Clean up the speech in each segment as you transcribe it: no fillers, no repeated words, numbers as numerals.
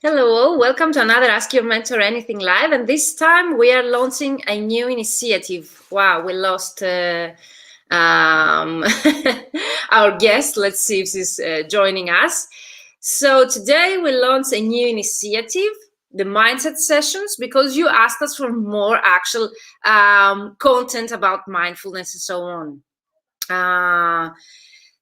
Hello all, welcome to another Ask Your Mentor Anything Live, and this time we are launching a new initiative. Wow, we lost our guest. Let's see if she's joining us. So today we launch a new initiative, the mindset sessions, because you asked us for more actual content about mindfulness and so on.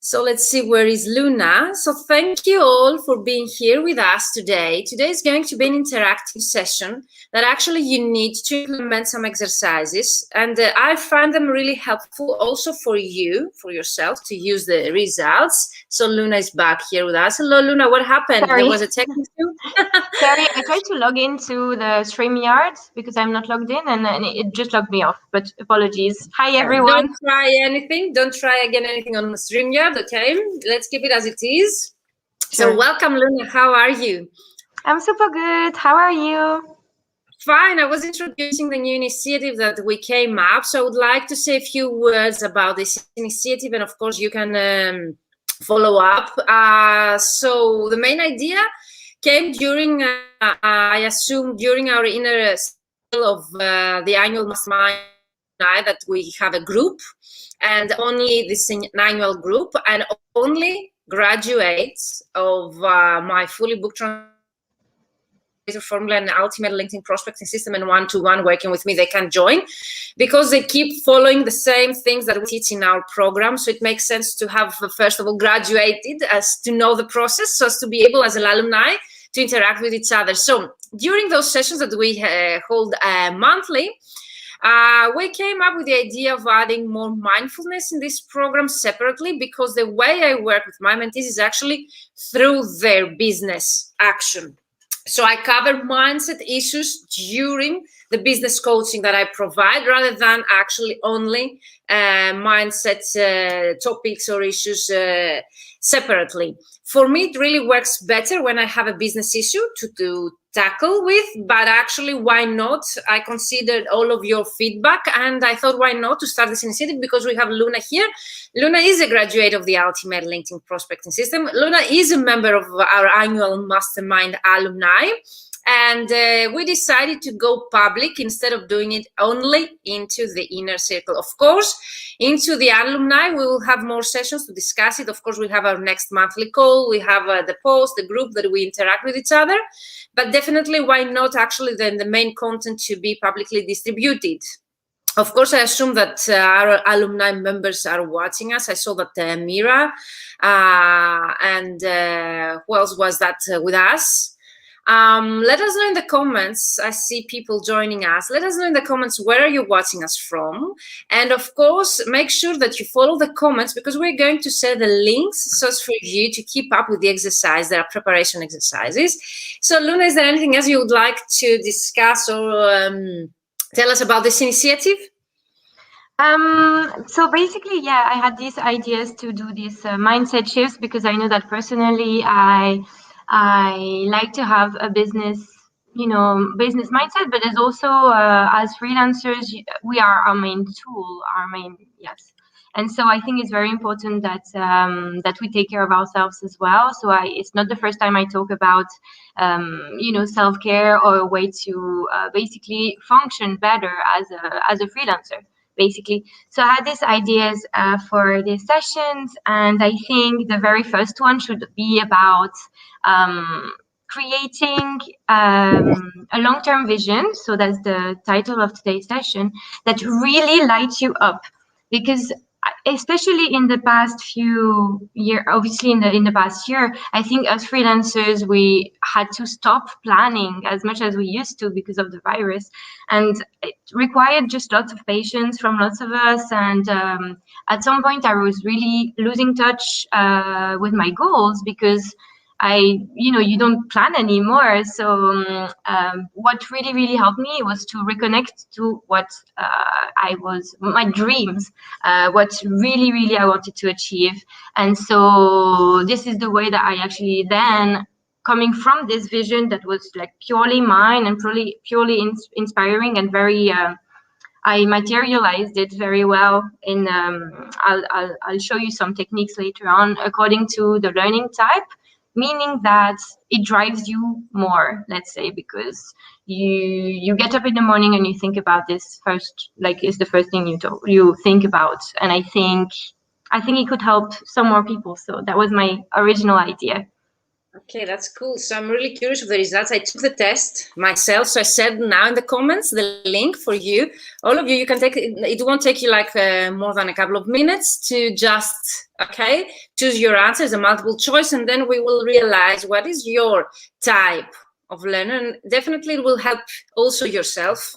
So let's see, where is Luna? So thank you all for being here with us today. Today is going to be an interactive session that actually you need to implement some exercises. And I find them really helpful also for you, for yourself, to use the results. So Luna is back here with us. Hello, Luna, what happened? Sorry. There was a technical issue? Sorry, I tried to log into the StreamYard because I'm not logged in and it just logged me off, but apologies. Hi, everyone. Don't try anything. Don't try again anything on the StreamYard, okay? Let's keep it as it is. Sure. So welcome, Luna. How are you? I'm super good. How are you? Fine. I was introducing the new initiative that we came up. So I would like to say a few words about this initiative. And of course, you can follow up. So the main idea came during, I assume, during our inner cycle of the annual mastermind that we have a group, and only this annual group and only graduates of my fully booked formula and ultimate LinkedIn prospecting system and one-to-one working with me, they can join because they keep following the same things that we teach in our program. So it makes sense to have, first of all, graduated as to know the process, so as to be able as an alumni to interact with each other. So during those sessions that we hold monthly, we came up with the idea of adding more mindfulness in this program separately, because the way I work with my mentees is actually through their business action. So I cover mindset issues during the business coaching that I provide, rather than actually only mindset topics or issues separately. For me, it really works better when I have a business issue to tackle with, but actually, why not? I considered all of your feedback and I thought, why not to start this initiative, because we have Luna here. Luna is a graduate of the Ultimate LinkedIn Prospecting System. Luna is a member of our annual Mastermind alumni. And we decided to go public instead of doing it only into the inner circle. Of course, into the alumni, we will have more sessions to discuss it. Of course, we have our next monthly call. We have the post, the group that we interact with each other. But definitely, why not actually then the main content to be publicly distributed? Of course, I assume that our alumni members are watching us. I saw that Mira and who else was that with us? Let us know in the comments. I see people joining us. Let us know in the comments, where are you watching us from? And of course, make sure that you follow the comments, because we're going to share the links so as for you to keep up with the exercise. There are preparation exercises. So Luna, is there anything else you would like to discuss or tell us about this initiative? So basically, yeah, I had these ideas to do these mindset shifts because I know that personally I like to have a business mindset, but there's also as freelancers, we are our main tool, yes. And so I think it's very important that that we take care of ourselves as well. So it's not the first time I talk about self-care or a way to basically function better as a freelancer, basically. So I had these ideas for these sessions, and I think the very first one should be about creating a long-term vision. So that's the title of today's session, that really lights you up, because especially in the past few years, obviously in the past year, I think as freelancers, we had to stop planning as much as we used to because of the virus. And it required just lots of patience from lots of us. And at some point, I was really losing touch with my goals, because you don't plan anymore. So what really helped me was to reconnect to what my dreams, what really I wanted to achieve. And so this is the way that I actually then, coming from this vision that was like purely mine and purely inspiring and very I materialized it very well in I'll show you some techniques later on according to the learning type. meaning that it drives you more, let's say, because you get up in the morning and you think about this first, like it's the first thing you think about. And I think it could help some more people. So that was my original idea. Okay, that's cool. So I'm really curious of the results. I took the test myself. So I said now in the comments, the link for you, all of you, you can take it. It won't take you like more than a couple of minutes to just, choose your answers, a multiple choice, and then we will realize what is your type of learner. And definitely it will help also yourself.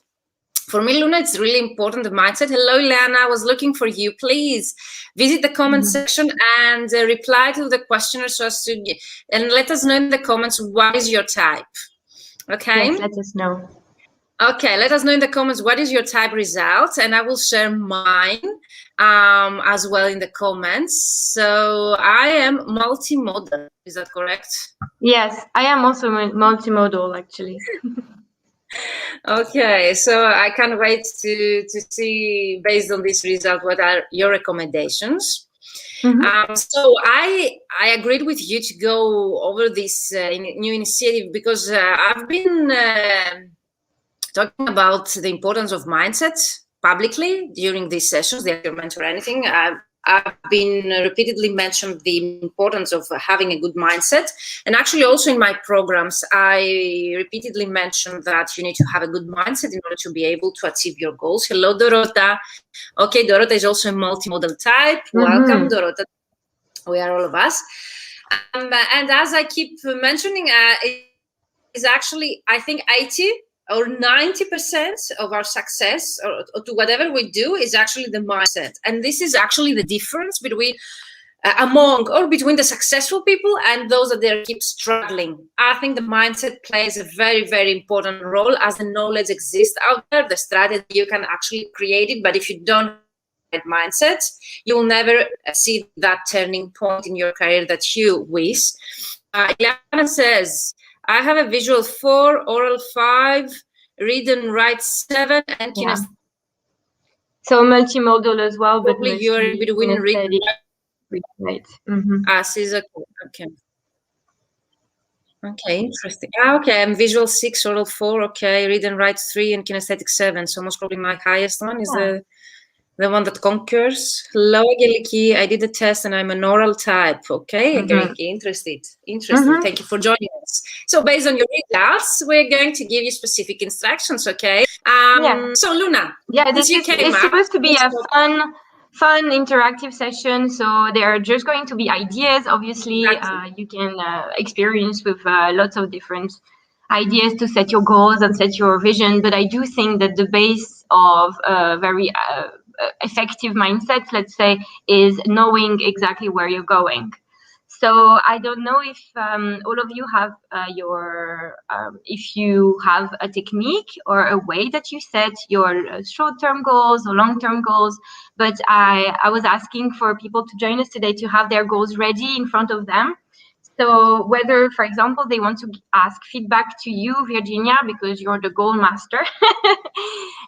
For me, Luna, it's really important, the mindset. Hello, Ileana, I was looking for you. Please visit the comment section and reply to the questionnaire and let us know in the comments what is your type. Okay? Yes, let us know. Okay, let us know in the comments what is your type result, and I will share mine as well in the comments. So I am multimodal. Is that correct? Yes, I am also multimodal, actually. Okay, so I can't wait to see, based on this result, what are your recommendations. So I agreed with you to go over this new initiative because I've been talking about the importance of mindset publicly during these sessions, the mentor or anything. I've been repeatedly mentioned the importance of having a good mindset. And actually also in my programs, I repeatedly mentioned that you need to have a good mindset in order to be able to achieve your goals. Hello, Dorota. Okay, Dorota is also a multimodal type. Welcome, Dorota. We are all of us. And as I keep mentioning, is actually, I think 80 or 90% of our success or to whatever we do is actually the mindset. And this is actually the difference between between the successful people and those that they keep struggling. I think the mindset plays a very, very important role. As the knowledge exists out there, the strategy, you can actually create it. But if you don't have the mindset, you will never see that turning point in your career that you wish. Ileana says, I have a visual 4, aural 5, read and write 7, and kinesthetic. So multimodal as well, but you're between read and write. Okay. Okay, interesting. Okay, I'm visual 6, aural 4. Okay, read and write 3, and kinesthetic 7. So most probably my highest one is the one that conquers. Hello, Angeliki. I did the test and I'm an aural type. Okay, Angeliki, interesting. Thank you for joining us. So based on your results, we're going to give you specific instructions, okay? So Luna. Yeah, it's supposed to be a fun interactive session. So there are just going to be ideas. Obviously, you can experience with lots of different ideas to set your goals and set your vision. But I do think that the base of a very effective mindset, let's say, is knowing exactly where you're going. So I don't know if all of you have if you have a technique or a way that you set your short-term goals or long-term goals, but I was asking for people to join us today to have their goals ready in front of them. So whether, for example, they want to ask feedback to you, Virginia, because you're the goal master,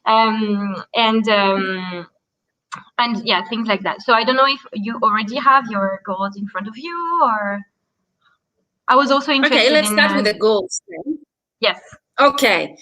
and yeah, things like that. So I don't know if you already have your goals in front of you, or I was also interested. Okay, let's start with the goals then. Yes. Okay.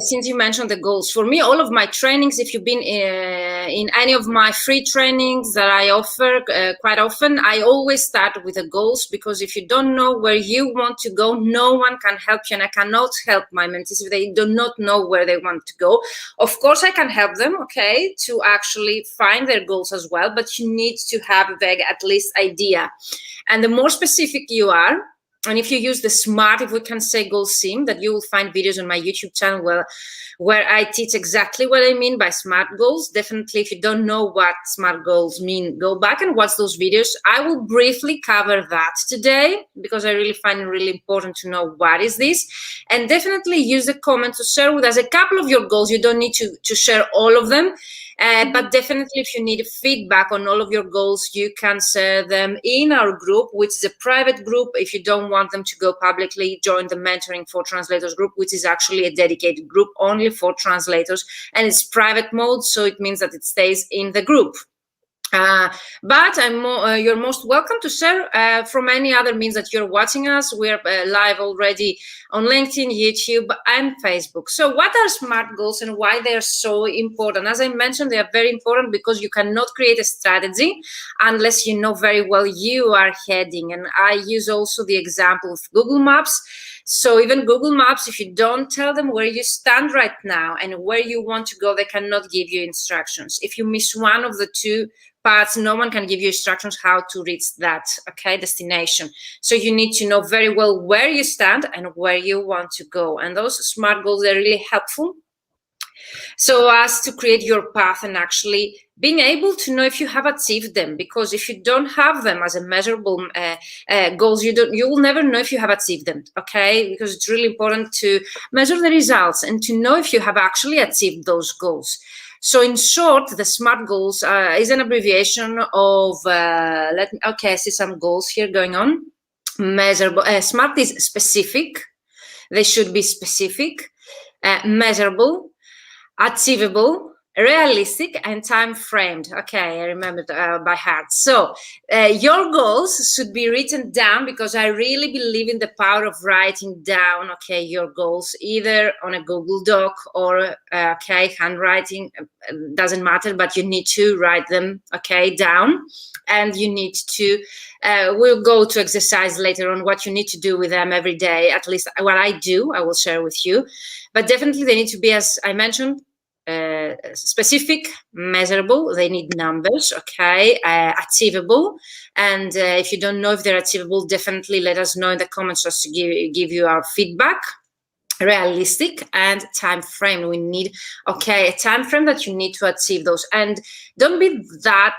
Since you mentioned the goals, for me, all of my trainings, if you've been in any of my free trainings that I offer quite often, I always start with the goals, because if you don't know where you want to go, no one can help you, and I cannot help my mentees if they do not know where they want to go. Of course, I can help them, to actually find their goals as well, but you need to have a vague, at least, idea. And the more specific you are, and if you use the SMART, if we can say, goal sim, that you will find videos on my YouTube channel where I teach exactly what I mean by SMART goals. Definitely, if you don't know what SMART goals mean, go back and watch those videos. I will briefly cover that today because I really find it really important to know what is this. And definitely use the comment to share with us a couple of your goals. You don't need to share all of them. But definitely, if you need feedback on all of your goals, you can share them in our group, which is a private group. If you don't want them to go publicly, join the Mentoring for Translators group, which is actually a dedicated group only for translators, and it's private mode, so it means that it stays in the group. But you're most welcome to share from any other means that you're watching us. We're live already on LinkedIn, YouTube, and Facebook. So what are SMART goals and why they are so important? As I mentioned, they are very important because you cannot create a strategy unless you know very well you are heading. And I use also the example of Google Maps. So even Google Maps, if you don't tell them where you stand right now and where you want to go, they cannot give you instructions. If you miss one of the two parts, no one can give you instructions how to reach that destination. So you need to know very well where you stand and where you want to go. And those SMART goals are really helpful so as to create your path and actually being able to know if you have achieved them. Because if you don't have them as a measurable goals, you will never know if you have achieved them. Okay, because it's really important to measure the results and to know if you have actually achieved those goals. So in short, the SMART goals is an abbreviation of, I see some goals here going on. Measurable, SMART is specific. They should be specific, measurable, achievable, realistic, and time framed. Okay, I remembered by heart. So your goals should be written down, because I really believe in the power of writing down your goals, either on a Google Doc or handwriting, doesn't matter, but you need to write them down. And you need to we'll go to exercise later on what you need to do with them every day. At least what I do, I will share with you. But definitely they need to be, as I mentioned, specific, measurable. They need numbers, achievable. And if you don't know if they're achievable, definitely let us know in the comments just to give you our feedback. Realistic and time frame. We need a time frame that you need to achieve those. And don't be that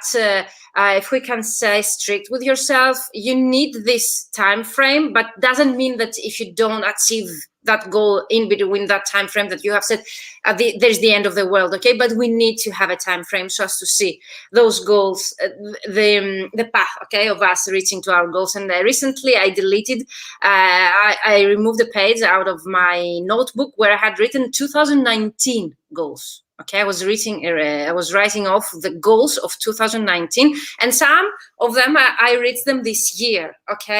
if we can say strict with yourself. You need this time frame, but doesn't mean that if you don't achieve that goal in between that time frame that you have said, there's the end of the world. But we need to have a time frame so as to see those goals, the path of us reaching to our goals. And recently I deleted, I removed the page out of my notebook where I had written 2019 goals. I was writing off the goals of 2019, and some of them I reached them this year.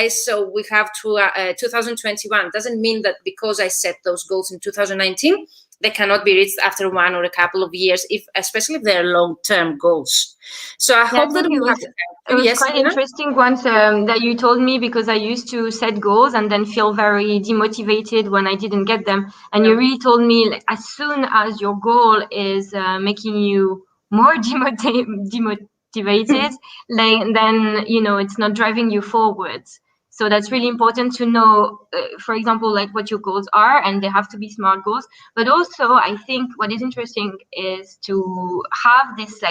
So we have to 2021. Doesn't mean that because I set those goals in 2019, they cannot be reached after one or a couple of years, especially if they're long-term goals. So I hope that it was quite interesting once that you told me, because I used to set goals and then feel very demotivated when I didn't get them. And you really told me, like, as soon as your goal is making you more demotivated, then it's not driving you forwards. So that's really important to know, for example, like what your goals are, and they have to be SMART goals. But also, I think what is interesting is to have this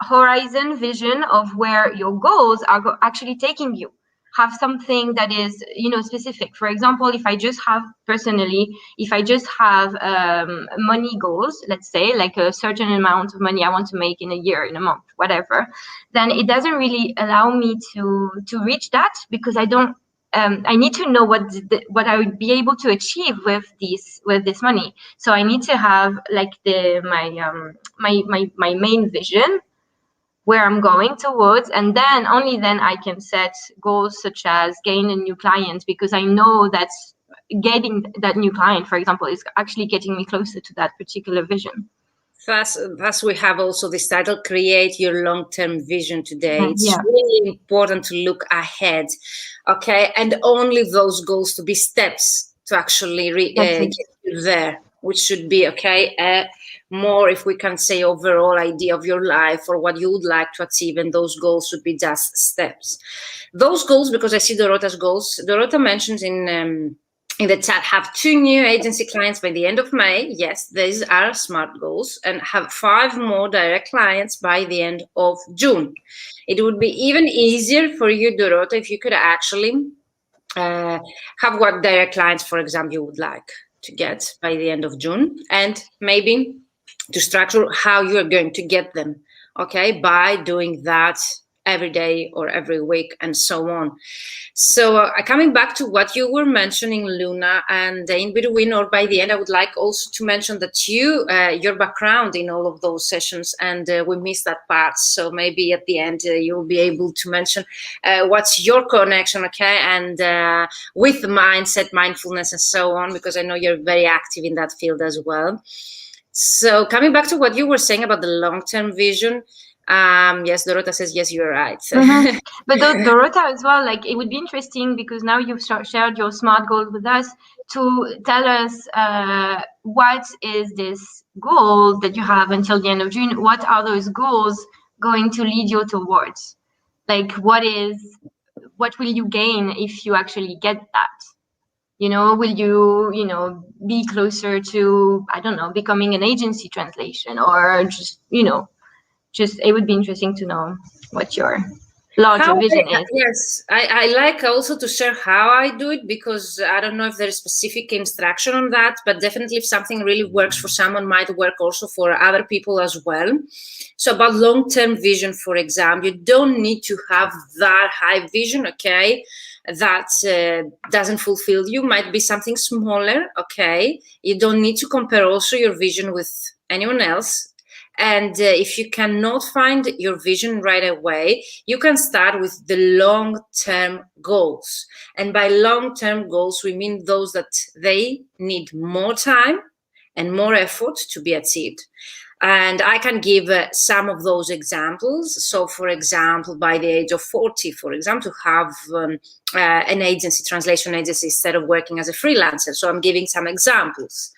horizon vision of where your goals are actually taking you. Have something that is, specific. For example, if I just have money goals, let's say, like a certain amount of money I want to make in a year, in a month, whatever, then it doesn't really allow me to reach that, because I don't. I need to know what I would be able to achieve with this money. So I need to have like my main vision, where I'm going towards, and then only then I can set goals such as gain a new client, because I know that getting that new client, for example, is actually getting me closer to that particular vision. Thus we have also this title, Create Your Long-Term Vision today. It's really important to look ahead, and only those goals to be steps to actually get you there, which should be more, if we can say, overall idea of your life or what you would like to achieve, and those goals should be just steps. Those goals, because I see Dorota's goals. Dorota mentions in the chat, have 2 new agency clients by the end of May. Yes, these are SMART goals, and have 5 more direct clients by the end of June. It would be even easier for you, Dorota, if you could actually have what direct clients, for example, you would like to get by the end of June, and maybe to structure how you are going to get them, by doing that every day or every week, and so on. So coming back to what you were mentioning, Luna, and in between or by the end, I would like also to mention that your background in all of those sessions, and we missed that part. So maybe at the end, you'll be able to mention what's your connection, okay, and with mindset, mindfulness, and so on, because I know you're very active in that field as well. So coming back to what you were saying about the long-term vision, yes, Dorota says, yes, you're right. Mm-hmm. But Dorota as well, like it would be interesting because now you've shared your SMART goal with us to tell us what is this goal that you have until the end of June? What are those goals going to lead you towards? Like what will you gain if you actually get that? Will you, be closer to, I don't know, becoming an agency translation, or just it would be interesting to know what your larger vision is. Yes, I like also to share how I do it, because I don't know if there is specific instruction on that, but definitely if something really works for someone, might work also for other people as well. So about long-term vision, for example, you don't need to have that high vision, okay, that doesn't fulfill you. Might be something smaller, okay. You don't need to compare also your vision with anyone else. And if you cannot find your vision right away, you can start with the long-term goals. And by long-term goals, we mean those that they need more time and more effort to be achieved. And I can give some of those examples. So, for example, by the age of 40, for example, to have an agency, translation agency, instead of working as a freelancer. So I'm giving some examples.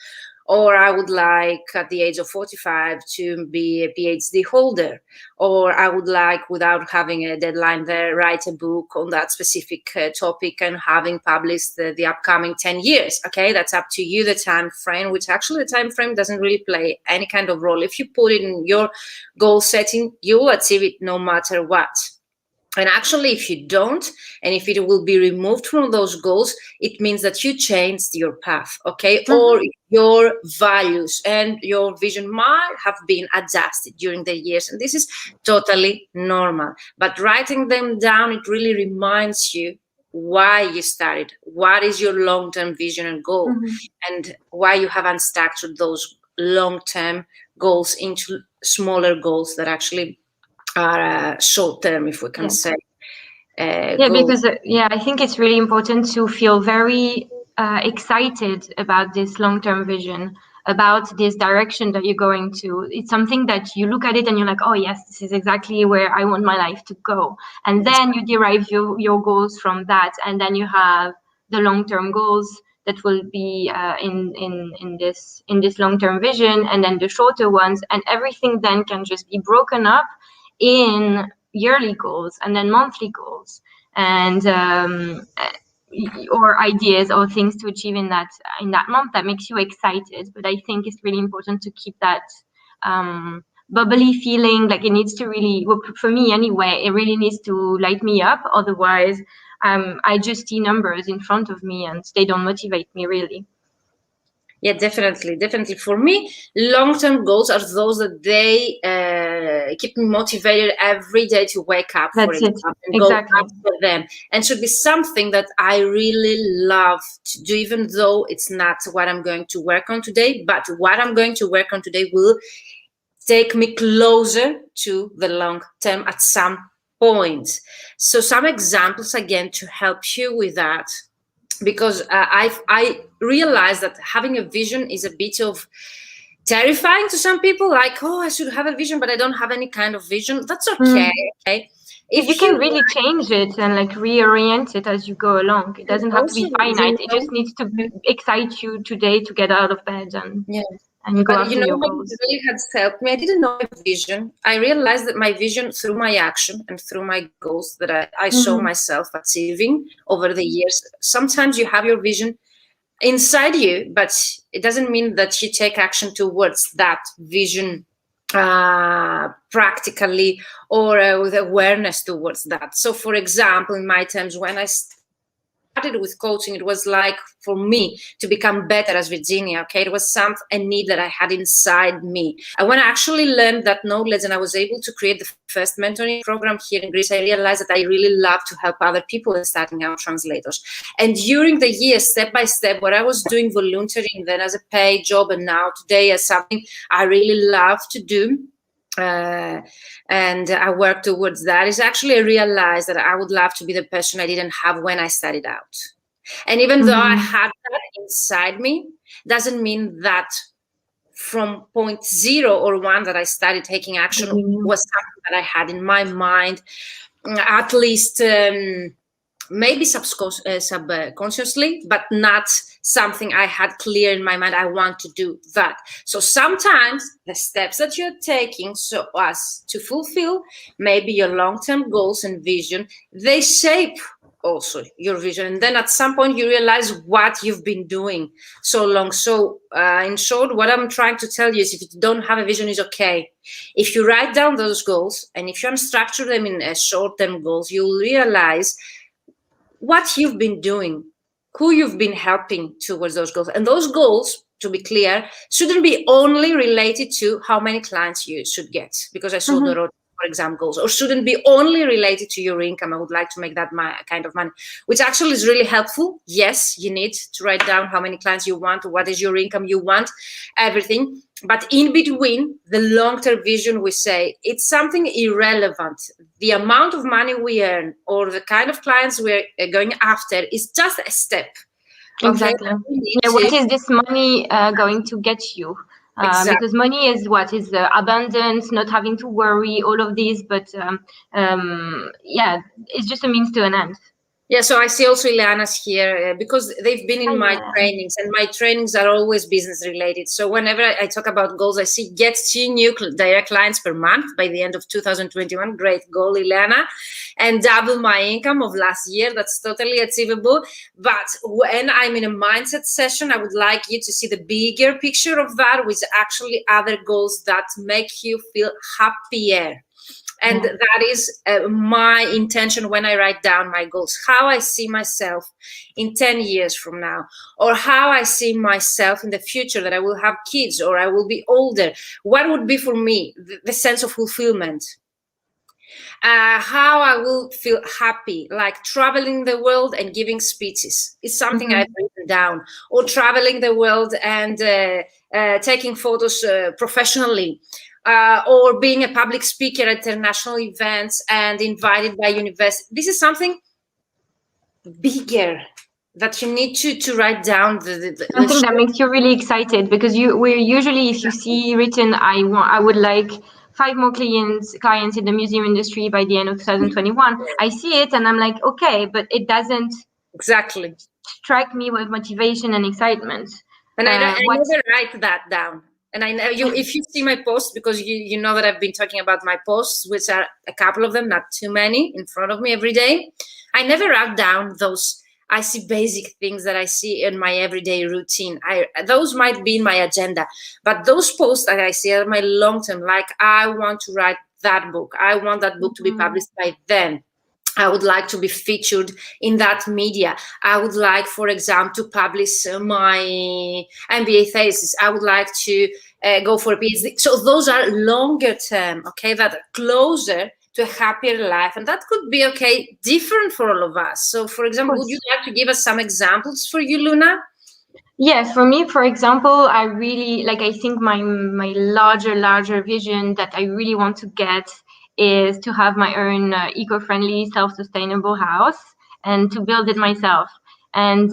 Or I would like at the age of 45 to be a PhD holder. Or I would like, without having a deadline there, write a book on that specific topic and having published the upcoming 10 years. Okay, that's up to you, the time frame, which actually the time frame doesn't really play any kind of role. If you put it in your goal setting, you will achieve it no matter what. And actually, if you don't, and if it will be removed from those goals, it means that you changed your path, okay? Mm-hmm. Or your values and your vision might have been adjusted during the years. And this is totally normal. But writing them down, it really reminds you why you started, what is your long-term vision and goal, mm-hmm. and why you have unstructured those long-term goals into smaller goals that actually are short term, if we can say. Because I think it's really important to feel very excited about this long-term vision, about this direction that you're going to. It's something that you look at it and you're like, oh yes, this is exactly where I want my life to go. And then you derive your goals from that, and then you have the long-term goals that will be in this long-term vision, and then the shorter ones, and everything then can just be broken up in yearly goals and then monthly goals, and or ideas or things to achieve in that month that makes you excited. But I think it's really important to keep that bubbly feeling. Like it needs to really, well, for me anyway, it really needs to light me up. Otherwise I just see numbers in front of me and they don't motivate me really. Yeah, definitely. For me, long-term goals are those that they keep me motivated every day to wake up, for example, and exactly. Go after them. And should be something that I really love to do, even though it's not what I'm going to work on today. But what I'm going to work on today will take me closer to the long term at some point. So some examples, again, to help you with that. Because I realized that having a vision is a bit of terrifying to some people. Like, oh, I should have a vision, but I don't have any kind of vision. That's okay. Okay. If you can really change it and like reorient it as you go along. It doesn't have to be finite. It just needs to excite you today to get out of bed and go after your goals. It really has helped me. I didn't know my vision. I realized that my vision, through my action and through my goals that I saw myself achieving over the years. Sometimes you have your vision inside you, but it doesn't mean that you take action towards that vision practically or with awareness towards that. So, for example, in my terms, when I with coaching, it was like for me to become better as Virginia. Okay, it was a need that I had inside me. And when I actually learned that knowledge and I was able to create the first mentoring program here in Greece, I realized that I really love to help other people in starting out translators. And during the years, step by step, what I was doing volunteering, then as a paid job, and now today as something I really love to do. And I work towards that, is actually I realized that I would love to be the person I didn't have when I started out. And even though I had that inside me, doesn't mean that from point 0 or 1 that I started taking action was something that I had in my mind, at least maybe subconsciously, but not something I had clear in my mind. I want to do that. So sometimes the steps that you're taking so as to fulfill maybe your long-term goals and vision, they shape also your vision. And then at some point you realize what you've been doing so long. So in short, what I'm trying to tell you is if you don't have a vision, is okay. If you write down those goals and if you unstructure them in short-term goals, you'll realize what you've been doing, who you've been helping towards those goals. And those goals, to be clear, shouldn't be only related to how many clients you should get, because I saw the road, for example, goals, or shouldn't be only related to your income. I would like to make that my kind of money, which actually is really helpful. Yes, you need to write down how many clients you want, what is your income you want, everything. But in between, the long-term vision, we say, it's something irrelevant. The amount of money we earn or the kind of clients we're going after is just a step. Exactly. Okay? What is this money going to get you? Exactly. Because money is what is abundance, not having to worry, all of these. But yeah, it's just a means to an end. Yeah, so I see also Ileana's here because they've been in my trainings, and my trainings are always business related. So whenever I talk about goals, I see get 2 new direct clients per month by the end of 2021. Great goal, Ileana. And double my income of last year. That's totally achievable. But when I'm in a mindset session, I would like you to see the bigger picture of that, with actually other goals that make you feel happier. And that is my intention when I write down my goals, how I see myself in 10 years from now, or how I see myself in the future, that I will have kids or I will be older. What would be for me the sense of fulfillment? How I will feel happy, like traveling the world and giving speeches. It's something I've written down, or traveling the world and taking photos professionally. Or being a public speaker at international events and invited by university. This is something bigger that you need to write down. Something that makes you really excited, because we're usually, if you see written, I would like 5 more clients in the museum industry by the end of 2021. I see it and I'm like, okay, but it doesn't exactly strike me with motivation and excitement. And I never write that down. And I know you, if you see my posts, because you know that I've been talking about my posts, which are a couple of them, not too many, in front of me every day. I never write down those. I see basic things that I see in my everyday routine. Those might be in my agenda, but those posts that I see are my long-term, like I want to write that book. I want that book to be published by then. I would like to be featured in that media. I would like, for example, to publish my MBA thesis. I would like to go for a PhD. So those are longer term, okay, that are closer to a happier life. And that could be, okay, different for all of us. So, for example, would you like to give us some examples for you, Luna? Yeah, for me, for example, I really, I think my larger vision that I really want to get is to have my own eco-friendly, self-sustainable house and to build it myself. And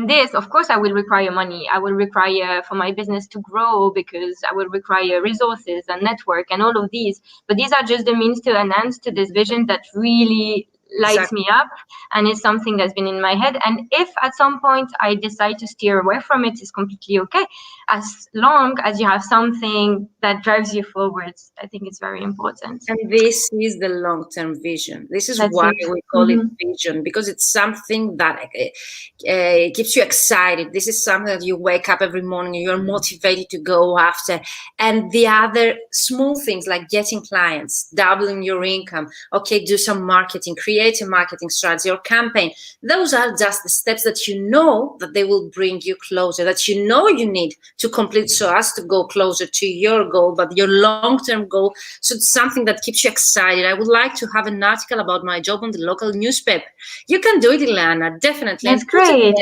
this, of course, I will require money. I will require for my business to grow, because I will require resources and network and all of these. But these are just the means to an end to this vision that really lights me up, and it's something that's been in my head. And if at some point I decide to steer away from it, it's completely okay, as long as you have something that drives you forwards. I think it's very important. And this is the long-term vision. This is why we call it vision, because it's something that keeps you excited. This is something that you wake up every morning and you're motivated to go after. And the other small things like getting clients, doubling your income, okay, do some marketing, create create a marketing strategy or campaign. Those are just the steps that you know that they will bring you closer, that you know you need to complete so as to go closer to your goal, but your long-term goal. So it's something that keeps you excited. I would like to have an article about my job on the local newspaper. You can do it, Ileana, definitely. That's great.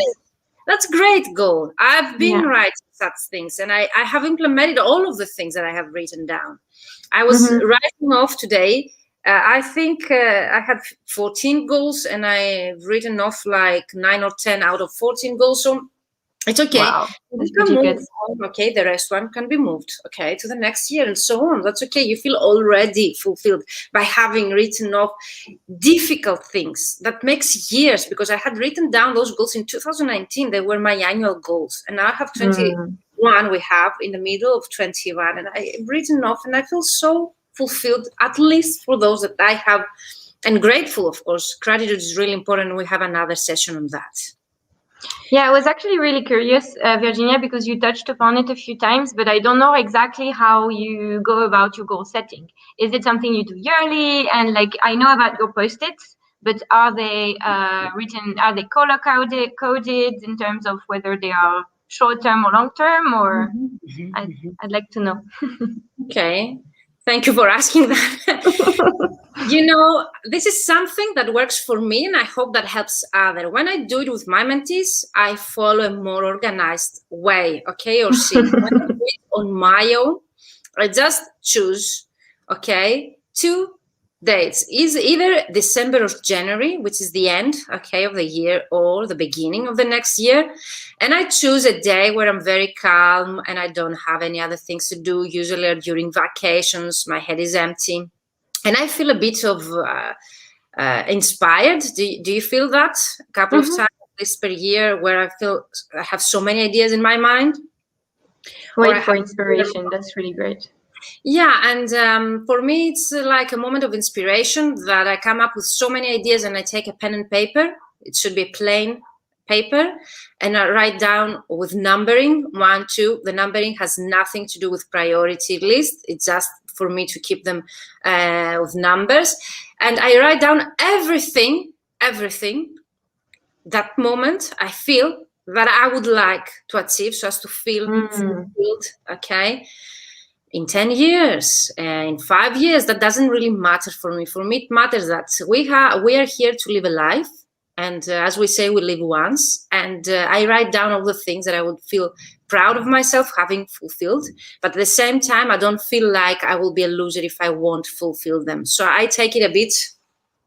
That's a great goal. I've been writing such things, and I have implemented all of the things that I have written down. I was writing off today. I think I had 14 goals, and I've written off like 9 or 10 out of 14 goals. So it's okay. Wow. You can move on. Okay, the rest one can be moved. Okay, to the next year and so on. That's okay. You feel already fulfilled by having written off difficult things. That makes years, because I had written down those goals in 2019. They were my annual goals, and now I have 21. We have in the middle of 21, and I've written off, and I feel so fulfilled, at least for those that I have, and grateful, of course. Gratitude is really important. We have another session on that. Yeah, I was actually really curious, Virginia, because you touched upon it a few times, but I don't know exactly how you go about your goal setting. Is it something you do yearly? And like, I know about your post-its, but are they written, are they color coded in terms of whether they are short-term or long-term, or I'd like to know. Okay, thank you for asking that. You know, this is something that works for me, and I hope that helps others. When I do it with my mentees, I follow a more organized way, okay, or scene. When I do it on my own, I just choose, okay, 2 dates. Is either December or January, which is the end, okay, of the year, or the beginning of the next year. And I choose a day where I'm very calm and I don't have any other things to do. Usually during vacations, my head is empty. And I feel a bit of inspired. Do you feel that? A couple of times at least per year, where I feel I have so many ideas in my mind. Wait for inspiration. That's really great. Yeah, and for me, it's like a moment of inspiration that I come up with so many ideas, and I take a pen and paper. It should be plain paper, and I write down with numbering 1, 2. The numbering has nothing to do with priority list. It's just for me to keep them with numbers, and I write down everything that moment I feel that I would like to achieve, so as to feel fulfilled. Okay, in 10 years, in 5 years, that doesn't really matter for me. For me, it matters that we are here to live a life. And as we say, we live once. And I write down all the things that I would feel proud of myself having fulfilled. But at the same time, I don't feel like I will be a loser if I won't fulfill them. So I take it a bit,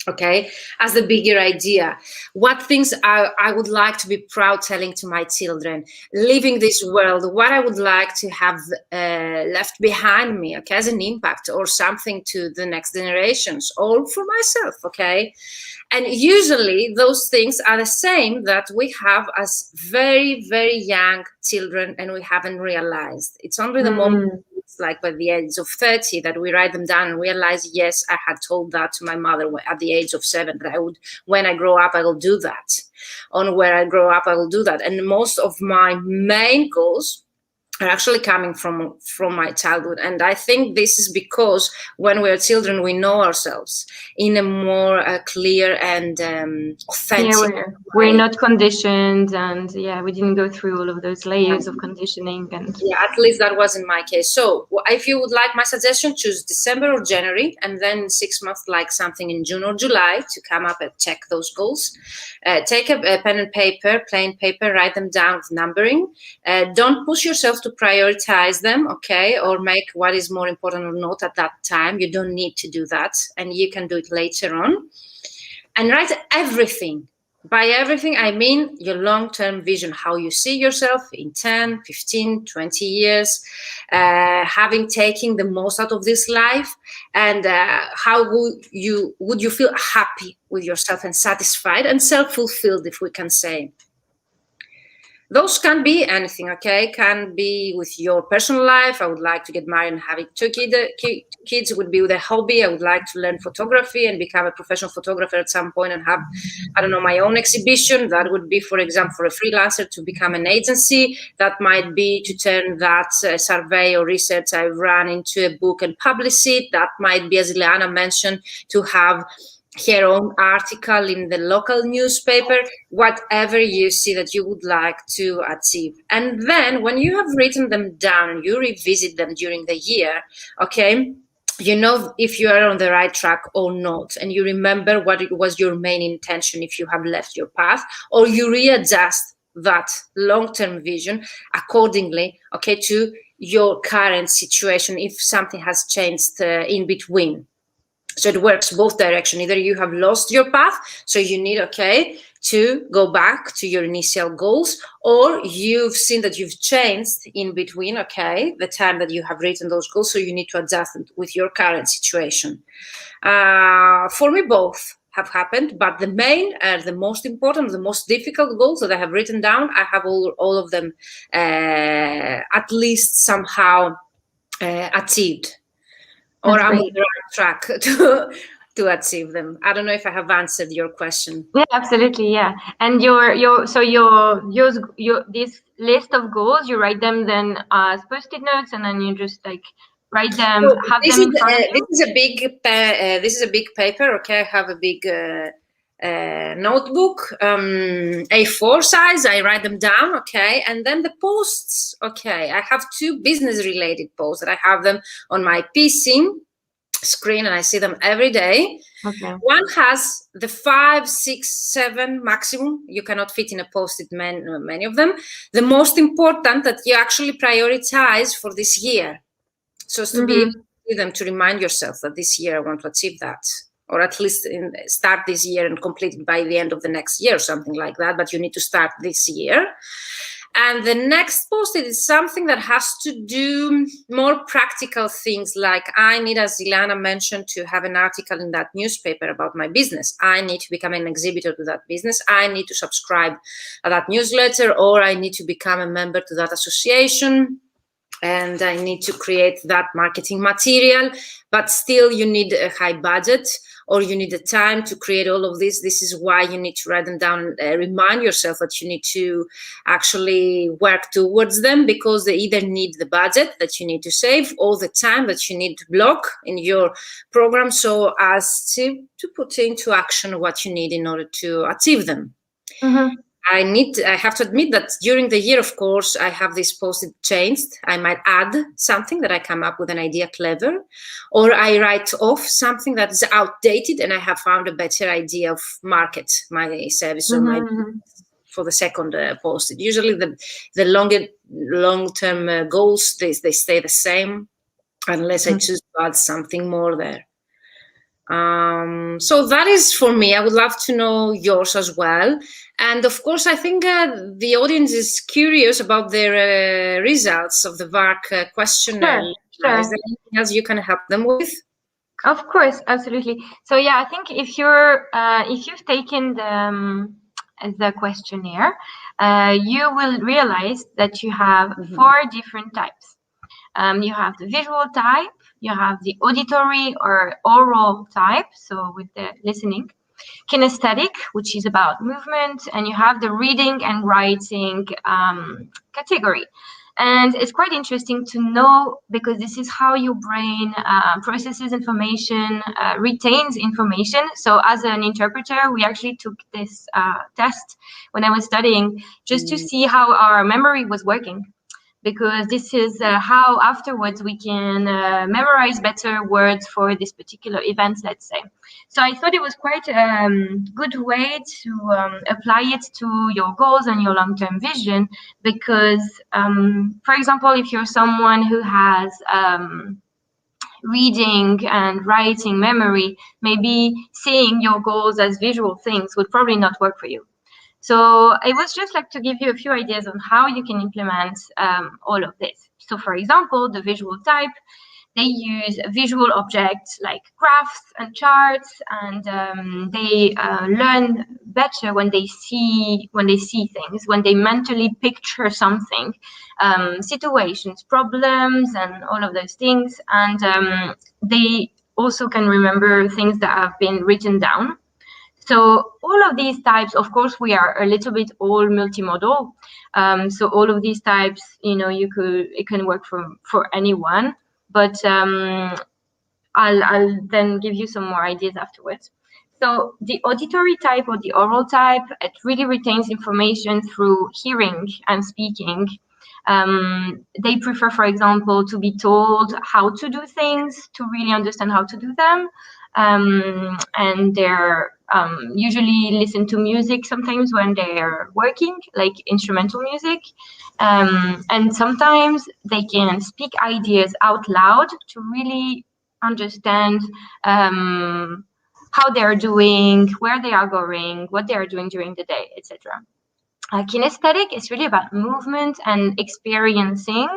okay, as the bigger idea. What things I would like to be proud telling to my children, leaving this world, what I would like to have left behind me, okay, as an impact or something to the next generations, all for myself, okay? And usually those things are the same that we have as very, very young children, and we haven't realized. It's only the moment, it's like by the age of 30, that we write them down and realize, yes, I had told that to my mother at the age of 7, that I would, when I grow up, I will do that. On where I grow up, I will do that. And most of my main goals are actually coming from my childhood. And I think this is because when we're children, we know ourselves in a more clear and authentic way. We're not conditioned, and we didn't go through all of those layers of conditioning. And at least that was in my case. So if you would like my suggestion, choose December or January, and then 6 months, like something in June or July, to come up and check those goals. Take a pen and paper, plain paper, write them down with numbering. Don't push yourself to prioritize them, okay, or make what is more important or not at that time. You don't need to do that, and you can do it later on. And write everything. By everything, I mean your long-term vision, how you see yourself in 10, 15, 20 years, having taken the most out of this life, and how would you feel happy with yourself and satisfied and self-fulfilled, if we can say. Those can be anything, okay? Can be with your personal life. I would like to get married and having 2 kids. Would be with a hobby. I would like to learn photography and become a professional photographer at some point and have, I don't know, my own exhibition. That would be, for example, for a freelancer to become an agency. That might be to turn that survey or research I run into a book and publish it. That might be, as Ileana mentioned, to have her own article in the local newspaper, whatever you see that you would like to achieve. And then when you have written them down and you revisit them during the year, okay, you know if you are on the right track or not, and you remember what it was your main intention if you have left your path, or you readjust that long-term vision accordingly, okay, to your current situation if something has changed in between. So it works both directions. Either you have lost your path, so you need, okay, to go back to your initial goals, or you've seen that you've changed in between, okay, the time that you have written those goals, so you need to adjust them with your current situation. For me, both have happened, but the main, the most important, the most difficult goals that I have written down, I have all of them at least somehow achieved. Or I'm on the right track to achieve them. I don't know if I have answered your question. Yeah, absolutely. Yeah. And this list of goals, you write them then as post-it notes, and then you just like write them, So have them in front of you. This is a big paper. Okay, I have a big notebook, A4 size. I write them down. Okay, and then the posts. Okay, I have 2 business-related posts that I have them on my PC screen, and I see them every day. Okay. One has the 5, 6, 7 maximum. You cannot fit in a post-it many of them. The most important that you actually prioritize for this year. So as to be able to do them, to remind yourself that this year I want to achieve that, or at least start this year and complete it by the end of the next year, or something like that. But you need to start this year. And the next post-it is something that has to do more practical things, like I need, as Ilana mentioned, to have an article in that newspaper about my business. I need to become an exhibitor to that business. I need to subscribe to that newsletter, or I need to become a member to that association. And I need to create that marketing material, but still you need a high budget, or you need the time to create all of this. This is why you need to write them down and remind yourself that you need to actually work towards them, because they either need the budget that you need to save, or the time that you need to block in your program, so as to put into action what you need in order to achieve them. I have to admit that during the year, of course, I have this post-it changed. I might add something that I come up with an idea clever, or I write off something that is outdated and I have found a better idea of market my service or my for the second post-it. Usually the long-term goals, they stay the same unless I choose to add something more there. So that is for me. I would love to know yours as well. And of course, I think the audience is curious about the results of the VARK questionnaire. Sure. Is there anything else you can help them with? Of course, absolutely. So yeah, I think if you've taken the questionnaire, you will realize that you have 4 different types. You have the visual type, you have the auditory or aural type, so with the listening, kinesthetic, which is about movement, and you have the reading and writing category. And it's quite interesting to know, because this is how your brain processes information, retains information. So as an interpreter, we actually took this test when I was studying, just to see how our memory was working, because this is how afterwards we can memorize better words for this particular event, let's say. So I thought it was quite a good way to apply it to your goals and your long-term vision, because, for example, if you're someone who has reading and writing memory, maybe seeing your goals as visual things would probably not work for you. So it was just like to give you a few ideas on how you can implement all of this. So for example, the visual type, they use visual objects like graphs and charts, and they learn better when they see things, when they mentally picture something, situations, problems, and all of those things. And they also can remember things that have been written down. So all of these types, of course, we are a little bit all multimodal. So all of these types, it can work for anyone. But I'll then give you some more ideas afterwards. So the auditory type or the oral type, it really retains information through hearing and speaking. They prefer, for example, to be told how to do things, to really understand how to do them. And they're usually listen to music sometimes when they're working, like instrumental music. And sometimes they can speak ideas out loud to really understand how they are doing, where they are going, what they are doing during the day, etc. Kinesthetic is really about movement and experiencing.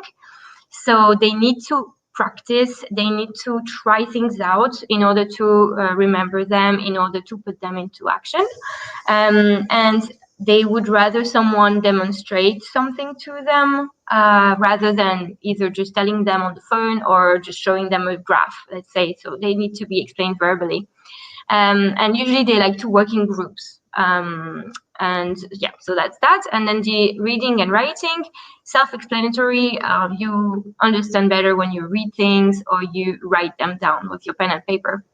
So they need to practice, they need to try things out in order to remember them, in order to put them into action. And they would rather someone demonstrate something to them rather than either just telling them on the phone or just showing them a graph, let's say. So they need to be explained verbally. And usually they like to work in groups. And yeah, so that's that. And then the reading and writing, self-explanatory. You understand better when you read things or you write them down with your pen and paper.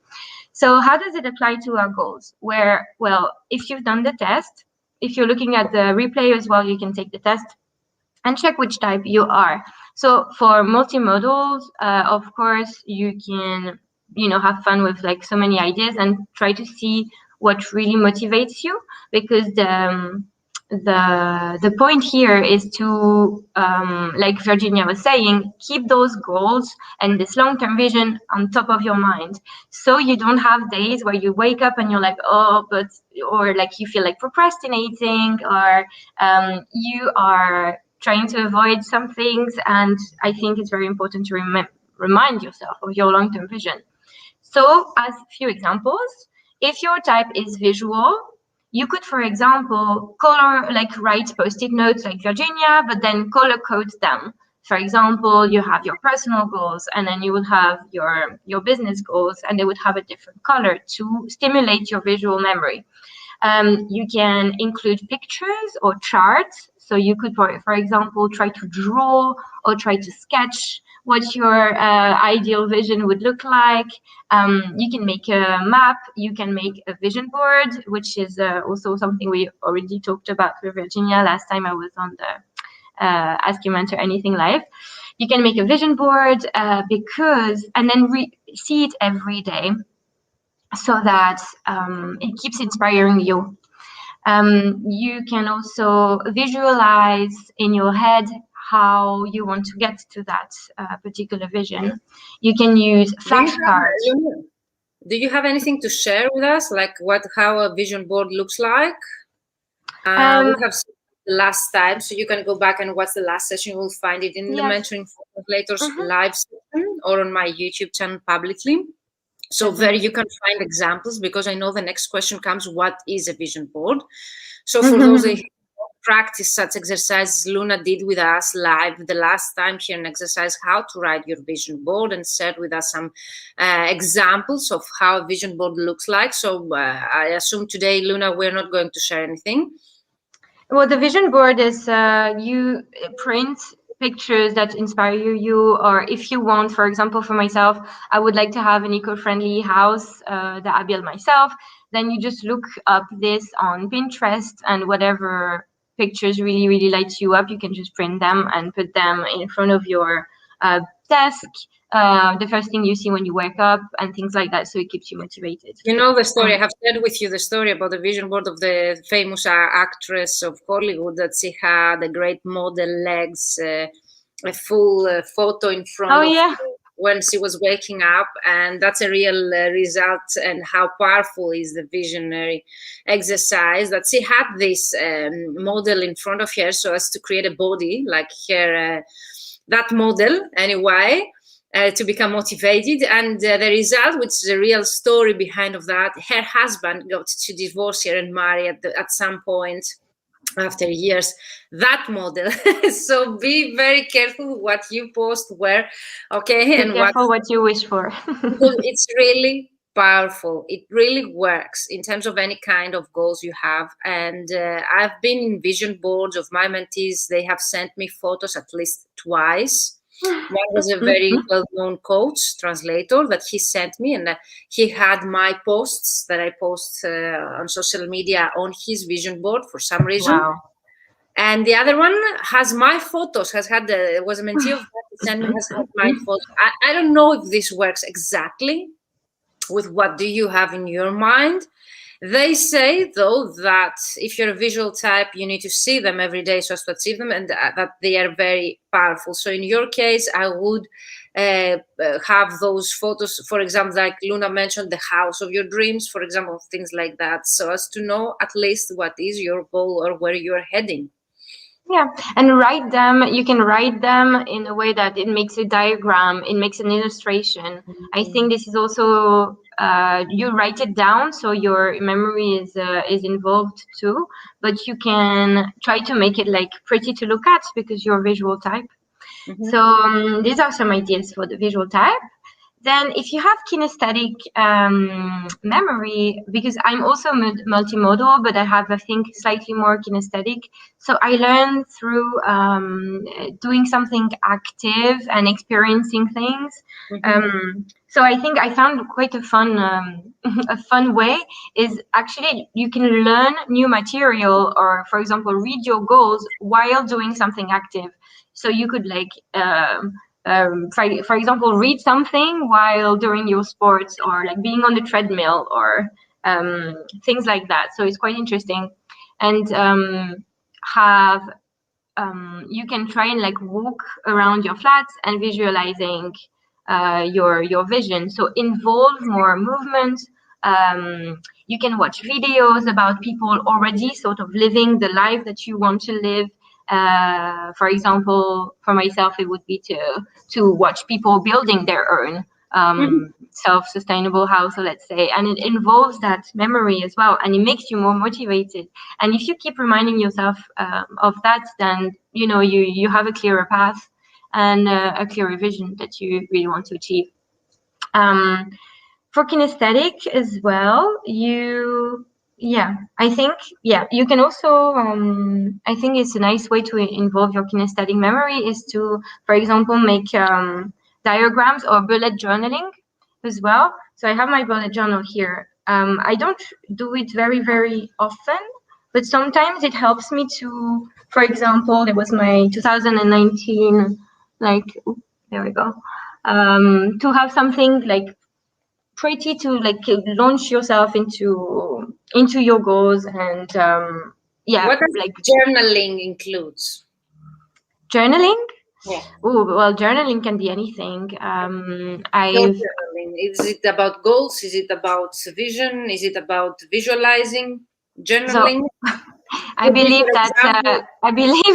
So how does it apply to our goals? Where, well, if you've done the test, if you're looking at the replay as well, you can take the test and check which type you are. So for multimodals, of course, you can, have fun with like so many ideas and try to see what really motivates you, because the point here is to, like Virginia was saying, keep those goals and this long-term vision on top of your mind, so you don't have days where you wake up and you're like, or like you feel like procrastinating, or you are trying to avoid some things. And I think it's very important to remind yourself of your long-term vision. So as a few examples, if your type is visual, you could, for example, write post-it notes like Virginia, but then color code them. For example, you have your personal goals, and then you will have your business goals, and they would have a different color to stimulate your visual memory. You can include pictures or charts. So you could, for example, try to draw or try to sketch what your ideal vision would look like. You can make a map, you can make a vision board, which is also something we already talked about with Virginia last time I was on the Ask You Mentor Anything Live. You can make a vision board and then see it every day, so that it keeps inspiring you. You can also visualize in your head how you want to get to that particular vision. You can use flashcards. Do you have anything to share with us, like how a vision board looks like? We have seen the last time, so you can go back and watch the last session. You will find it in the Mentoring for Translators live session or on my YouTube channel publicly. So there you can find examples, because I know the next question comes, what is a vision board? So for those who practice such exercises, Luna did with us live the last time here an exercise how to write your vision board, and shared with us some examples of how a vision board looks like. So I assume today, Luna, we're not going to share anything. Well, the vision board is you print pictures that inspire you, or if you want, for example, for myself, I would like to have an eco-friendly house that I build myself. Then you just look up this on Pinterest, and whatever pictures really, really light you up, you can just print them and put them in front of your desk, the first thing you see when you wake up, and things like that, so it keeps you motivated. You know the story, I have shared with you the story about the vision board of the famous actress of Hollywood, that she had a great model legs, a full photo in front of when she was waking up, and that's a real result, and how powerful is the visionary exercise, that she had this model in front of her so as to create a body like her, that model anyway, to become motivated. And the result, which is a real story behind of that, her husband got to divorce her and marry at some point after years that model. So be very careful what you post where, okay, be and careful what you wish for. Because it's really powerful. It really works in terms of any kind of goals you have. And I've been in vision boards of my mentees. They have sent me photos at least twice One was a very well-known coach, translator, that he sent me, and he had my posts that I post on social media on his vision board for some reason. Wow. And the other one has my photos, was a mentee of that, sent me, has had my photos. I don't know if this works exactly with what do you have in your mind. They say, though, that if you're a visual type, you need to see them every day so as to achieve them, and that they are very powerful. So in your case, I would have those photos, for example, like Luna mentioned, the house of your dreams, for example, things like that, so as to know at least what is your goal or where you're heading. Yeah, and write them. You can write them in a way that it makes a diagram, it makes an illustration. I think this is also you write it down, so your memory is involved too. But you can try to make it like pretty to look at because you're a visual type. So these are some ideas for the visual type. Then if you have kinesthetic memory, because I'm also multimodal, but I have, I think, slightly more kinesthetic. So I learn through doing something active and experiencing things. So I think I found quite a fun way is actually you can learn new material or, for example, read your goals while doing something active. So you could like, for example, read something while doing your sports or like being on the treadmill or things like that. So it's quite interesting. And you can try and like walk around your flats and visualizing your vision. So involve more movement. You can watch videos about people already sort of living the life that you want to live. For example, for myself, it would be to watch people building their own self-sustainable house, let's say, and it involves that memory as well, and it makes you more motivated. And if you keep reminding yourself of that, then you have a clearer path and a clearer vision that you really want to achieve. For kinesthetic as well, I think you can also I think it's a nice way to involve your kinesthetic memory is to, for example, make diagrams or bullet journaling as well. So I have my bullet journal here. I don't do it very, very often, but sometimes it helps me to, for example, it was my 2019, there we go, to have something like pretty to like launch yourself into your goals. And what does like journaling includes? Journaling? Yeah. Oh, well, journaling can be anything. Journaling. Is it about goals? Is it about vision? Is it about visualizing? Journaling. So, I believe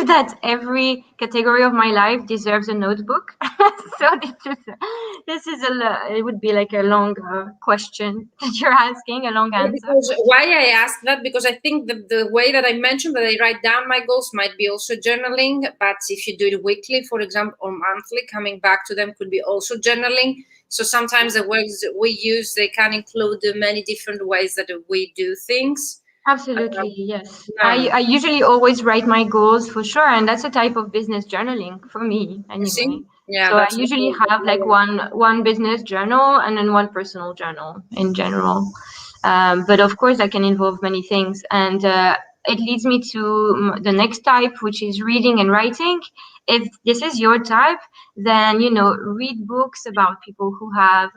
that every category of my life deserves a notebook. So it would be like a long question that you're asking, a long answer. Because why I ask that, because I think the way that I mentioned that I write down my goals might be also journaling, but if you do it weekly, for example, or monthly, coming back to them could be also journaling. So sometimes the words we use, they can include many different ways that we do things. Absolutely, yes. I usually always write my goals for sure, and that's a type of business journaling for me anyway. Yeah, so I usually have like one business journal and then one personal journal in general. But of course, that can involve many things, and it leads me to the next type, which is reading and writing. If this is your type, then read books about people who have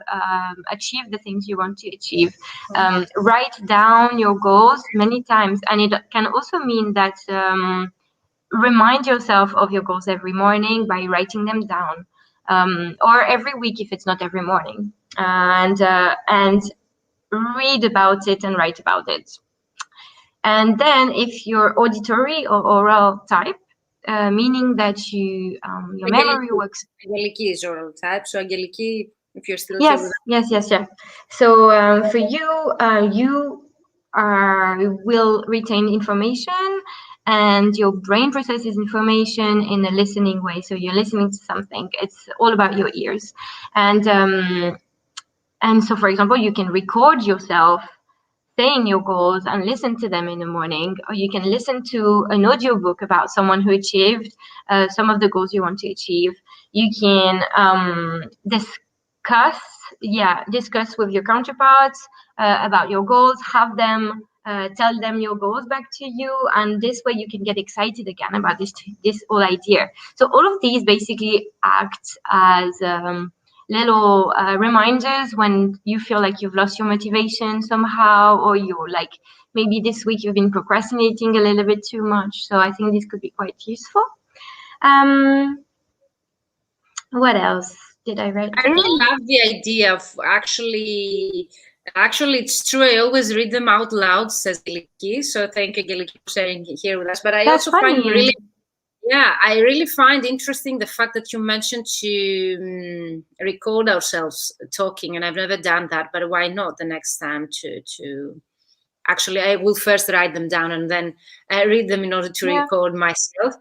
achieved the things you want to achieve. Write down your goals many times, and it can also mean that remind yourself of your goals every morning by writing them down, or every week if it's not every morning, and read about it and write about it. And then if you're auditory or oral type, meaning that your memory works. Angeliki is oral type. So Angeliki, if you're still yes. So for you, you will retain information, and your brain processes information in a listening way. So you're listening to something. It's all about your ears, and so for example, you can record yourself saying your goals and listen to them in the morning, or you can listen to an audiobook about someone who achieved some of the goals you want to achieve. You can discuss with your counterparts about your goals, have them tell them your goals back to you, and this way you can get excited again about this whole idea. So all of these basically act as little reminders when you feel like you've lost your motivation somehow, or you're like, maybe this week you've been procrastinating a little bit too much. So I think this could be quite useful. What else did I write? I really love the idea of actually, it's true. I always read them out loud, says Geliki. So thank you, Geliki, for sharing here with us. But I also find really, I really find interesting the fact that you mentioned to record ourselves talking, and I've never done that. But why not the next time to actually, I will first write them down and then read them in order to record myself.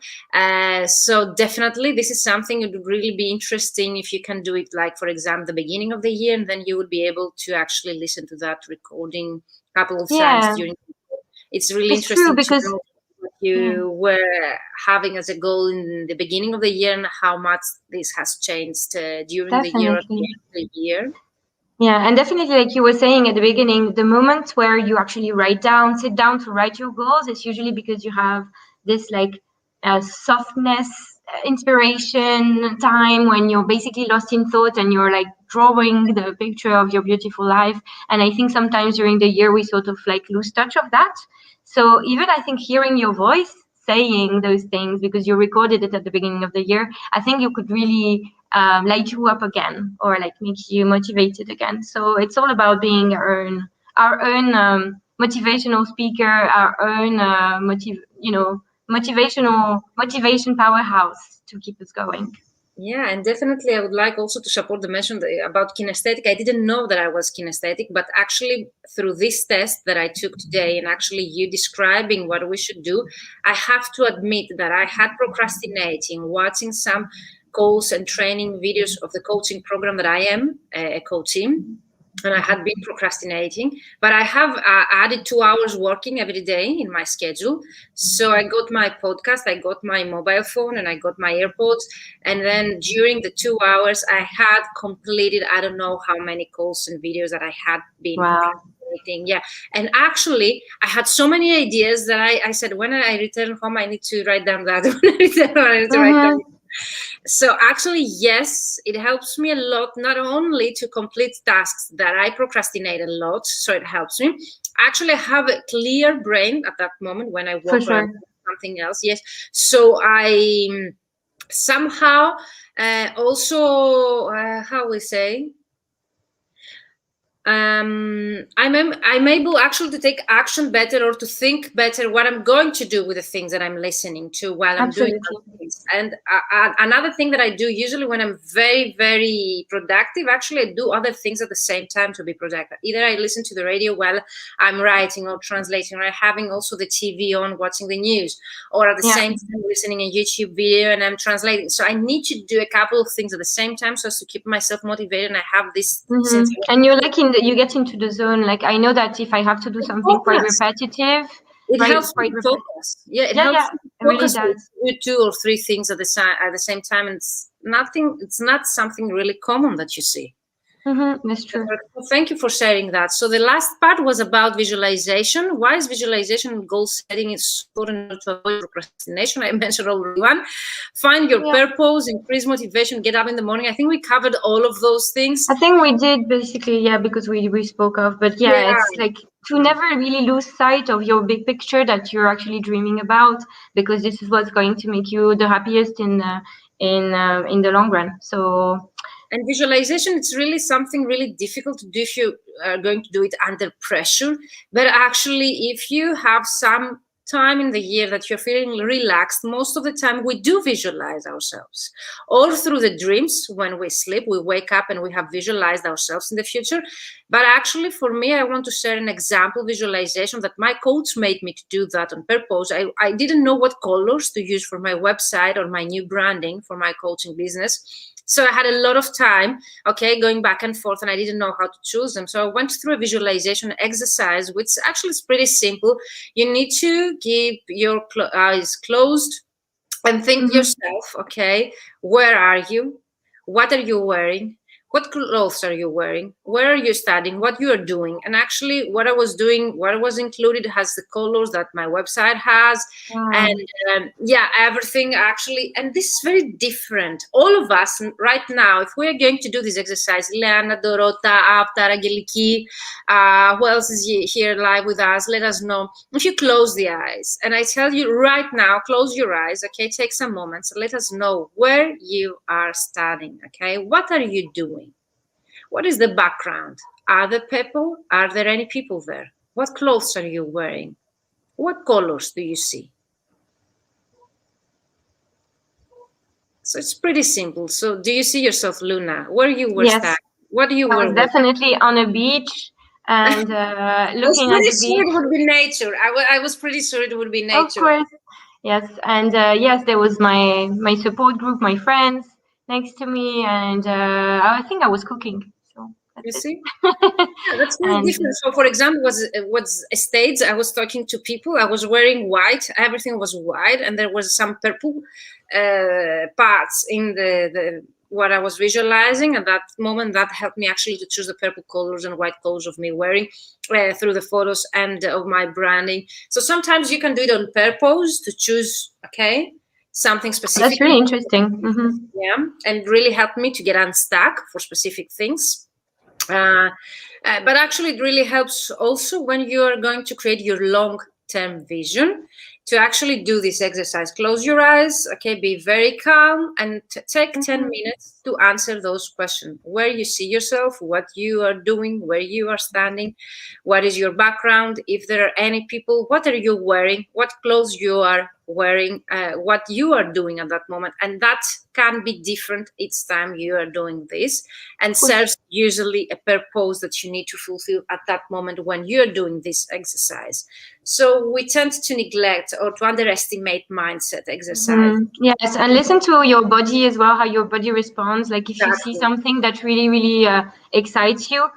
So definitely this is something that would really be interesting if you can do it, like, for example, the beginning of the year, and then you would be able to actually listen to that recording a couple of times during the year. It's really interesting because to know what you were having as a goal in the beginning of the year and how much this has changed during the year, at the end of the year. Yeah, and definitely, like you were saying at the beginning, the moment where you actually sit down to write your goals, it's usually because you have this like softness, inspiration time when you're basically lost in thought and you're like drawing the picture of your beautiful life. And I think sometimes during the year we sort of like lose touch of that. So even I think hearing your voice saying those things because you recorded it at the beginning of the year, I think you could really light you up again, or like makes you motivated again. So it's all about being our own motivational speaker, our own motivation powerhouse to keep us going. Yeah, and definitely I would like also to support the mention about kinesthetic. I didn't know that I was kinesthetic, but actually through this test that I took today and actually you describing what we should do, I have to admit that I had procrastinating, watching some calls and training videos of the coaching program that I am a coach in. And I had been procrastinating, but I have added 2 hours working every day in my schedule. So I got my podcast, I got my mobile phone, and I got my AirPods. And then during the 2 hours, I had completed, I don't know how many calls and videos that I had been procrastinating. Yeah. And actually, I had so many ideas that I said, when I return home, I need to write down that. When I return home, I need to write down. So actually, yes, it helps me a lot, not only to complete tasks that I procrastinate a lot, so it helps me. Actually, I have a clear brain at that moment when I work on something else. Yes. So I somehow also, how we say, I'm able actually to take action better, or to think better what I'm going to do with the things that I'm listening to while I'm doing things. And another thing that I do usually when I'm very, very productive, actually I do other things at the same time to be productive. Either I listen to the radio while I'm writing or translating, or having also the TV on, watching the news, or at the same time listening a YouTube video and I'm translating. So I need to do a couple of things at the same time so as to keep myself motivated, and I have this sense of, and you're like you get into the zone. Like I know that if I have to do something quite repetitive, it helps me focus. Yeah, it helps me focus. Really does. Do 2 or 3 things at the same time, and it's not something really common that you see. That's true. Well, thank you for sharing that. So the last part was about visualization. Why is visualization and goal setting is important to avoid procrastination? I mentioned already one. Find your purpose, increase motivation, get up in the morning. I think we covered all of those things. I think we did basically, because we spoke of, but it's like to never really lose sight of your big picture that you're actually dreaming about, because this is what's going to make you the happiest in the long run. So. And visualization, it's really something really difficult to do if you are going to do it under pressure. But actually, if you have some time in the year that you're feeling relaxed, most of the time we do visualize ourselves. Or through the dreams, when we sleep, we wake up and we have visualized ourselves in the future. But actually, for me, I want to share an example visualization that my coach made me to do that on purpose. I didn't know what colors to use for my website or my new branding for my coaching business. So I had a lot of time, going back and forth, and I didn't know how to choose them. So I went through a visualization exercise, which actually is pretty simple. You need to keep your eyes closed and think yourself, where are you? What are you wearing? What clothes are you wearing? Where are you studying? What you are doing? And actually, what I was doing, what was included has the colors that my website has, and yeah, everything actually. And this is very different. All of us right now, if we are going to do this exercise, Leana, Dorota, Aptar, Angeliki, who else is here live with us? Let us know. If you close the eyes, and I tell you right now, close your eyes, okay? Take some moments. Let us know where you are studying, okay? What are you doing? What is the background? Are there people? Are there any people there? What clothes are you wearing? What colors do you see? So it's pretty simple. So do you see yourself, Luna, where you were studying? What do you I were was definitely on a beach and looking at the beach. Sure it would be nature. I was pretty sure it would be nature. Of course, yes. And yes, there was my support group, my friends next to me, and I think I was cooking. So that's you it. see? Yeah, that's very different. So, for example, was states. I was talking to people. I was wearing white. Everything was white, and there was some purple parts in the what I was visualizing at that moment. That helped me actually to choose the purple colors and white colors of me wearing through the photos and of my branding. So sometimes you can do it on purpose to choose, okay, something specific. That's really interesting. Yeah, and really helped me to get unstuck for specific things. But actually, it really helps also when you are going to create your long-term vision to actually do this exercise. Close your eyes, okay, be very calm, and take 10 minutes to answer those questions. Where you see yourself, what you are doing, where you are standing, what is your background, if there are any people, what are you wearing, what clothes you are wearing, what you are doing at that moment. And that can be different each time you are doing this, and serves usually a purpose that you need to fulfill at that moment when you're doing this exercise. So we tend to neglect or to underestimate mindset exercise. Yes, and listen to your body as well, how your body responds. Like if you see something that really excites you,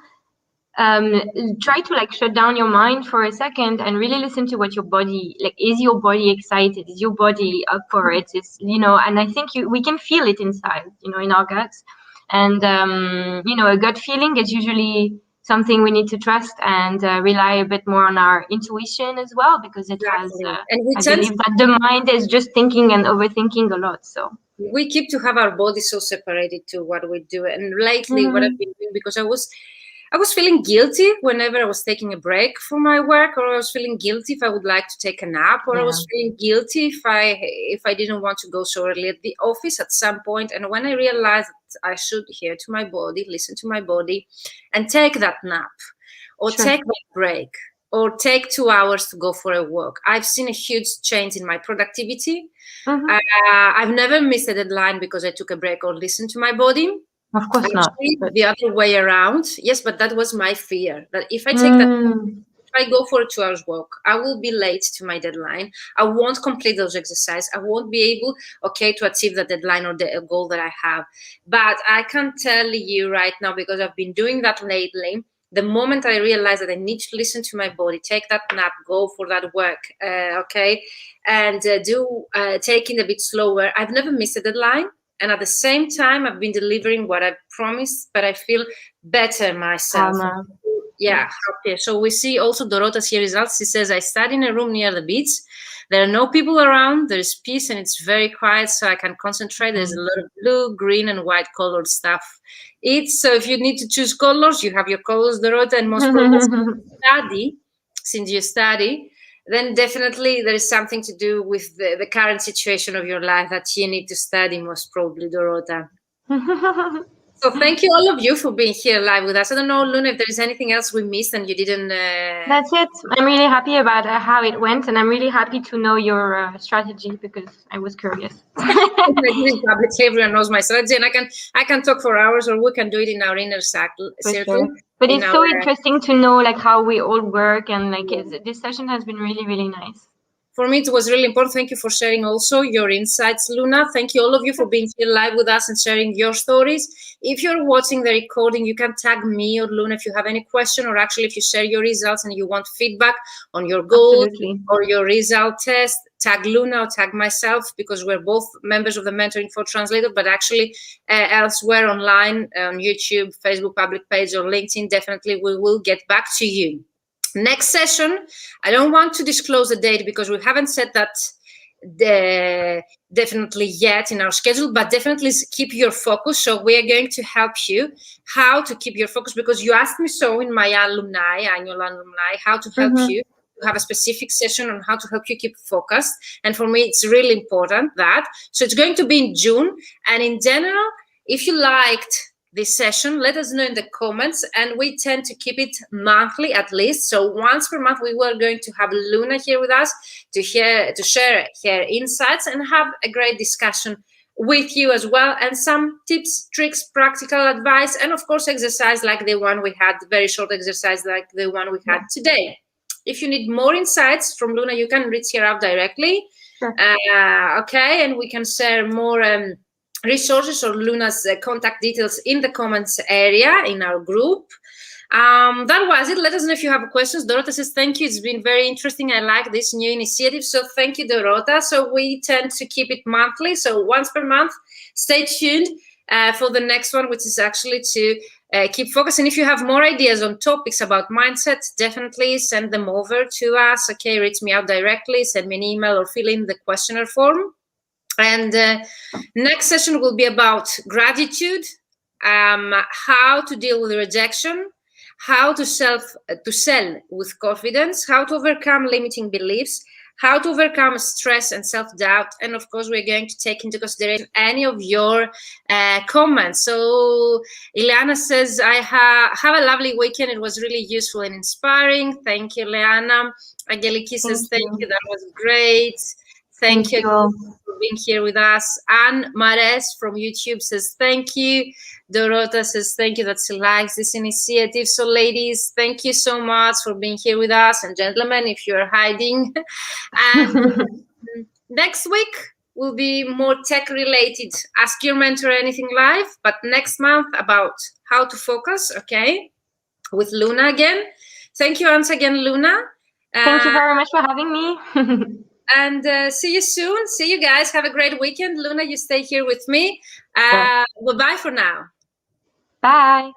try to like shut down your mind for a second and really listen to what your body, like, is your body excited? Is your body up for it? It's, and I think we can feel it inside, in our guts. And, a gut feeling is usually something we need to trust and rely a bit more on our intuition as well, because it has, I believe that the mind is just thinking and overthinking a lot. So we keep to have our body so separated to what we do. And lately, what I've been doing, because I was feeling guilty whenever I was taking a break from my work, or I was feeling guilty if I would like to take a nap, or I was feeling guilty if I didn't want to go so early at the office at some point. And when I realized that I should hear to my body, listen to my body, and take that nap, or take that break, or take 2 hours to go for a walk, I've seen a huge change in my productivity. I've never missed a deadline because I took a break or listened to my body. Of course not. The other way around. Yes, but that was my fear, that if I take if I go for a 2 hours walk, I will be late to my deadline. I won't complete those exercises. I won't be able, to achieve the deadline or the goal that I have. But I can tell you right now, because I've been doing that lately, the moment I realize that I need to listen to my body, take that nap, go for that work, and taking a bit slower, I've never missed a deadline. And at the same time, I've been delivering what I promised, but I feel better myself. Happier. So we see also Dorota's here results. She says, I study in a room near the beach. There are no people around. There is peace and it's very quiet, so I can concentrate. There's a lot of blue, green, and white colored stuff. So if you need to choose colors, you have your colors, Dorota, and most probably since you study, then definitely there is something to do with the current situation of your life that you need to study, most probably, Dorota. So thank you, all of you, for being here live with us. I don't know, Luna, if there is anything else we missed and you didn't... That's it. I'm really happy about how it went, and I'm really happy to know your strategy, because I was curious. Everyone knows my strategy, and I can talk for hours, or we can do it in our inner circle. Sure. But it's so interesting to know like how we all work, and like this session has been really, really nice. For me, it was really important. Thank you for sharing also your insights, Luna. Thank you, all of you, for being here live with us and sharing your stories. If you're watching the recording, you can tag me or Luna if you have any question, or actually if you share your results and you want feedback on your goals or your result test. tag Luna or tag myself, because we're both members of the Mentoring for Translators, but actually elsewhere online on YouTube, Facebook public page, or LinkedIn, definitely we will get back to you. Next session, I don't want to disclose the date because we haven't set that definitely yet in our schedule, but definitely keep your focus. So we are going to help you how to keep your focus, because you asked me so in my annual alumni, how to help you have a specific session on how to help you keep focused. And for me, it's really important that. So it's going to be in June. And in general, if you liked this session, let us know in the comments, and we tend to keep it monthly at least. So once per month we were going to have Luna here with us to share her insights and have a great discussion with you as well, and some tips, tricks, practical advice, and of course exercise like the one we had, very short exercise like the one we had today. If you need more insights from Luna, you can reach her out directly. Sure. Okay, and we can share more resources or Luna's contact details in the comments area in our group. That was it. Let us know if you have questions. Dorota says, thank you. It's been very interesting. I like this new initiative. So thank you, Dorota. So we tend to keep it monthly. So once per month, stay tuned for the next one, which is actually to keep focus. And if you have more ideas on topics about mindset, definitely send them over to us. Okay, reach me out directly, send me an email, or fill in the questionnaire form. And next session will be about gratitude, how to deal with rejection, how to sell with confidence, how to overcome limiting beliefs, how to overcome stress and self-doubt, and of course we're going to take into consideration any of your comments. So Ileana says, I have a lovely weekend. It was really useful and inspiring. Thank you, Ileana. Angeliki says, thank you. That was great. Thank you for being here with us. Anne Mares from YouTube says, thank you. Dorota says, thank you that she likes this initiative. So ladies, thank you so much for being here with us. And gentlemen, if you're hiding. And next week will be more tech related. Ask Your Mentor Anything live. But next month about how to focus, okay, with Luna again. Thank you once again, Luna. Thank you very much for having me. And see you soon. See you guys. Have a great weekend. Luna, you stay here with me. Bye-bye for now. Bye.